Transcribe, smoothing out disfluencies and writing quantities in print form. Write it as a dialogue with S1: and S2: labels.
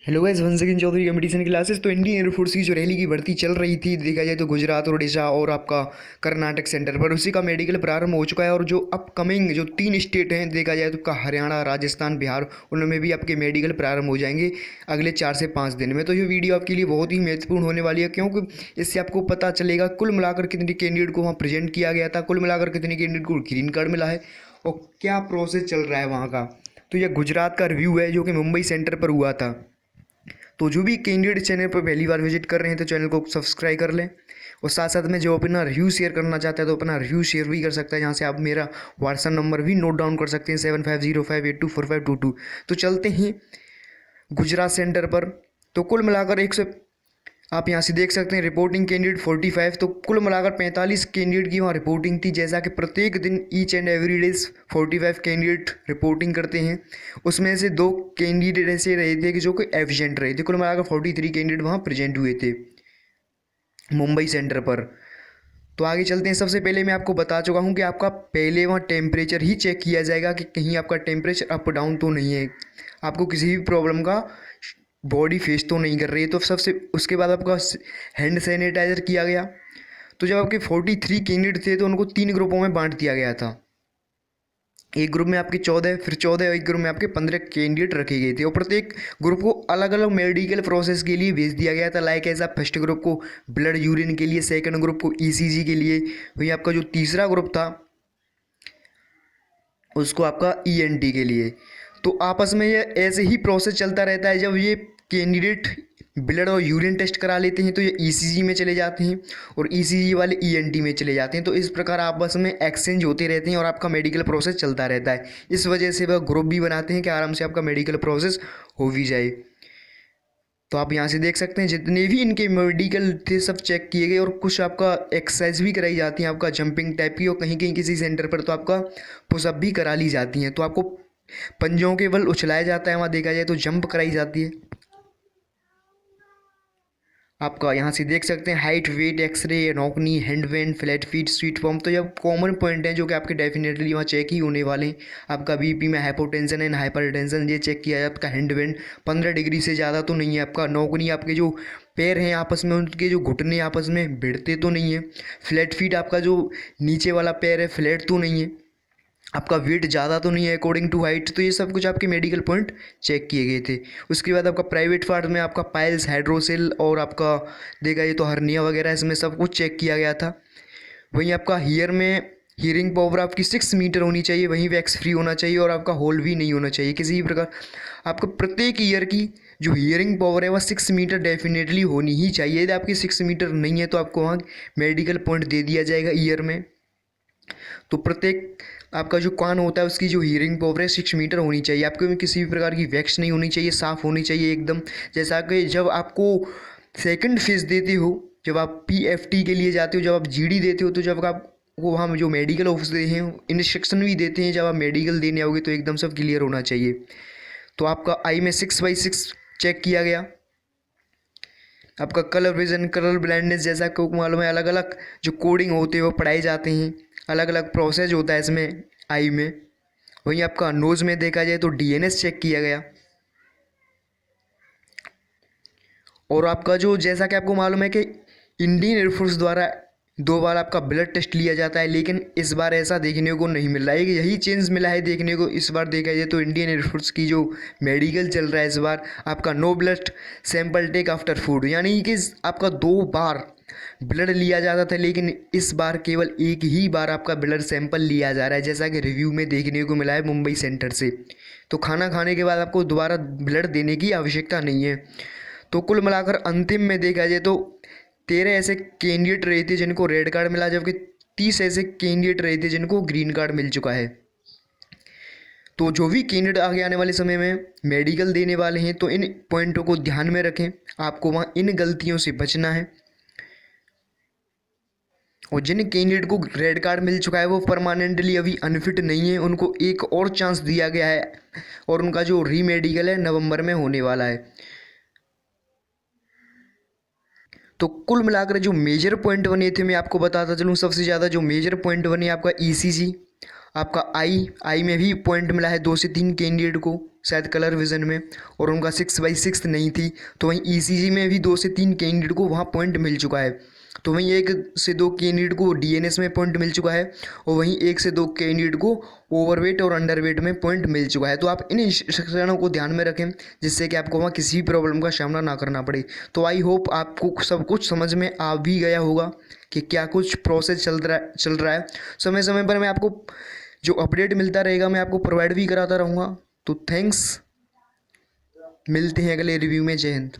S1: Hello guys, once again Chaudhary competition classes. तो Indian Air Force की जो रैली की भर्ती चल रही थी, देखा जाए तो गुजरात, उड़ीसा और आपका कर्नाटक सेंटर पर उसी का मेडिकल प्रारंभ हो चुका है। और जो अपकमिंग जो 3 स्टेट हैं, देखा जाए तो आपका हरियाणा, राजस्थान, बिहार, उनमें भी आपके मेडिकल प्रारंभ हो जाएंगे अगले 4 से 5 दिन में। तो ये वीडियो आपके लिए बहुत ही महत्वपूर्ण होने वाली है, क्योंकि इससे आपको पता चलेगा कुल मिलाकर कितनी कैंडिडेट को वहाँ प्रेजेंट किया गया था, कुल मिलाकर कितनी कैंडिडेट को ग्रीन कार्ड मिला है और क्या प्रोसेस चल रहा है वहाँ का। तो यह गुजरात का रिव्यू है जो कि मुंबई सेंटर पर हुआ था। तो जो भी कैंडिडेट चैनल पर पहली बार विजिट कर रहे हैं तो चैनल को सब्सक्राइब कर लें, और साथ साथ में जो अपना रिव्यू शेयर करना चाहता है तो अपना रिव्यू शेयर भी कर सकता है, जहाँ से आप मेरा व्हाट्सएप नंबर भी नोट डाउन कर सकते हैं 7505824522। तो चलते हैं गुजरात सेंटर पर। तो कुल मिलाकर आप यहाँ से देख सकते हैं रिपोर्टिंग कैंडिडेट 45। तो कुल मिलाकर 45 कैंडिडेट की वहाँ रिपोर्टिंग थी, जैसा कि प्रत्येक दिन each and every days 45 candidate reporting करते हैं। उसमें से 2 कैंडिडेट ऐसे रहे थे कि जो कि एफिशिएंट रहे थे। कुल मिलाकर 43 कैंडिडेट वहाँ प्रेजेंट हुए थे मुंबई सेंटर पर। तो आगे चलते हैं। सबसे पहले मैं आपको बता चुका हूँ कि आपका पहले वहाँ टेम्परेचर ही चेक किया जाएगा कि कहीं आपका टेम्परेचर अप डाउन तो नहीं है, आपको किसी भी प्रॉब्लम का बॉडी फेस तो नहीं कर रही है। तो सबसे उसके बाद आपका हैंड सैनिटाइजर किया गया। तो जब आपके 43 कैंडिडेट थे तो उनको 3 ग्रुपों में बांट दिया गया था। एक ग्रुप में आपके 14, फिर 14, और एक ग्रुप में आपके 15 कैंडिडेट रखे गए थे, और प्रत्येक ग्रुप को अलग अलग मेडिकल प्रोसेस के लिए भेज दिया गया था। लाइक ऐसा फर्स्ट ग्रुप को ब्लड यूरिन के लिए, सेकंड ग्रुप को ईसीजी के लिए, वही आपका जो तीसरा ग्रुप था उसको आपका ईएनटी के लिए। तो आपस में ये ऐसे ही प्रोसेस चलता रहता है। जब ये कैंडिडेट ब्लड और यूरिन टेस्ट करा लेते हैं तो ये ईसीजी में चले जाते हैं, और ईसीजी वाले ईएनटी में चले जाते हैं। तो इस प्रकार आपस में एक्सचेंज होते रहते हैं और आपका मेडिकल प्रोसेस चलता रहता है। इस वजह से वह ग्रुप भी बनाते हैं कि आराम से आपका मेडिकल प्रोसेस हो भी जाए। तो आप यहाँ से देख सकते हैं जितने भी इनके मेडिकल थे सब चेक किए गए, और कुछ आपका एक्सरसाइज भी कराई जाती है, आपका जंपिंग टाइप की, और कहीं कहीं किसी सेंटर पर तो आपका पुशअप भी करा ली जाती हैं। तो आपको पंजों के बल उछलाया जाता है, वहाँ देखा जाए तो जंप कराई जाती है। आपका यहाँ से देख सकते हैं height, weight, X ray, knock knee, hand vein, flat feet, स्वीट फॉर्म। तो ये कॉमन पॉइंट हैं जो कि आपके डेफिनेटली वहाँ चेक ही होने वाले हैं। आपका बीपी में हाइपोटेंशन एंड हाइपरटेंशन ये चेक किया है। आपका हैंड वेन 15 डिग्री से ज़्यादा तो नहीं है। आपका नॉकनी, आपके जो पैर हैं आपस में उनके जो घुटने आपस में भिड़ते तो नहीं है। फ्लैट फीट, आपका जो नीचे वाला पैर है फ्लैट तो नहीं है। आपका वेट ज़्यादा तो नहीं है अकॉर्डिंग टू हाइट। तो ये सब कुछ आपके मेडिकल पॉइंट चेक किए गए थे। उसके बाद आपका प्राइवेट पार्ट में आपका पाइल्स, हाइड्रोसेल और आपका देखा जाए तो हर्निया वगैरह, इसमें सब कुछ चेक किया गया था। वहीं आपका हीयर में हियरिंग पावर आपकी 6 मीटर होनी चाहिए, वहीं वैक्स फ्री होना चाहिए, और आपका होल भी नहीं होना चाहिए किसी भी प्रकार। आपको प्रत्येक ईयर की जो हियरिंग पावर है वह 6 मीटर डेफिनेटली होनी ही चाहिए। यदि आपकी 6 मीटर नहीं है तो आपको वहाँ मेडिकल पॉइंट दे दिया जाएगा ईयर में। तो प्रत्येक आपका जो कान होता है उसकी जो हियरिंग पावर है 6 मीटर होनी चाहिए। आपको में किसी भी प्रकार की वैक्स नहीं होनी चाहिए, साफ़ होनी चाहिए एकदम। जैसा कि जब आपको सेकंड फेज देते हो, जब आप पीएफटी के लिए जाते हो, जब आप जीडी देते हो, तो जब आपको वहाँ जो मेडिकल ऑफिसर हैं इंस्ट्रक्शन भी देते हैं, जब आप मेडिकल देने आओगे तो एकदम सब क्लियर होना चाहिए। तो आपका आई में 6/6 चेक किया गया। आपका कलर विजन, कलर ब्लाइंडनेस, जैसा कि मालूम है अलग अलग जो कोडिंग होते हैं वो पढ़ाए जाते हैं, अलग अलग प्रोसेस होता है इसमें आई में। वहीं आपका नोज़ में देखा जाए तो डीएनएस चेक किया गया। और आपका जो जैसा कि आपको मालूम है कि इंडियन एयरफोर्स द्वारा 2 बार आपका ब्लड टेस्ट लिया जाता है, लेकिन इस बार ऐसा देखने को नहीं मिल रहा है। यही चेंज मिला है देखने को इस बार। देखा जाए तो इंडियन एयरफोर्स की जो मेडिकल चल रहा है इस बार, आपका no blood sample take after food, यानी कि आपका 2 बार ब्लड लिया जाता था, लेकिन इस बार केवल एक ही बार आपका ब्लड सैंपल लिया जा रहा है, जैसा कि रिव्यू में देखने को मिला है मुंबई सेंटर से। तो खाना खाने के बाद आपको दोबारा ब्लड देने की आवश्यकता नहीं है। तो कुल मिलाकर अंतिम में देखा जाए तो 13 ऐसे कैंडिडेट रहे थे जिनको रेड कार्ड मिला, जबकि 30 ऐसे कैंडिडेट रहे थे जिनको ग्रीन कार्ड मिल चुका है। तो जो भी कैंडिडेट आगे आने वाले समय में मेडिकल देने वाले हैं तो इन पॉइंटों को ध्यान में रखें, आपको वहाँ इन गलतियों से बचना है। और जिन कैंडिडेट को रेड कार्ड मिल चुका है वो परमानेंटली अभी अनफिट नहीं है, उनको एक और चांस दिया गया है, और उनका जो रीमेडिकल है नवंबर में होने वाला है। तो कुल मिलाकर जो मेजर पॉइंट बने थे मैं आपको बताता चलूँ। सबसे ज़्यादा जो मेजर पॉइंट बने आपका ईसीजी, आपका आई में भी पॉइंट मिला है 2 से 3 कैंडिडेट को। शायद कलर विज़न में, और उनका 6/6 नहीं थी। तो वहीं ईसीजी में भी 2 से 3 कैंडिडेट को वहाँ पॉइंट मिल चुका है। तो वहीं 1 से 2 कैंडिडेट को डीएनएस में पॉइंट मिल चुका है, और वहीं 1 से 2 कैंडिडेट को ओवरवेट और अंडरवेट में पॉइंट मिल चुका है। तो आप इन इंस्ट्रक्शनों को ध्यान में रखें, जिससे कि आपको वहाँ किसी भी प्रॉब्लम का सामना ना करना पड़े। तो आई होप आपको सब कुछ समझ में आ भी गया होगा कि क्या कुछ प्रोसेस चल रहा है। समय समय पर मैं आपको जो अपडेट मिलता रहेगा मैं आपको प्रोवाइड भी कराता रहूँगा। तो थैंक्स, मिलते हैं अगले रिव्यू में। जय हिंद।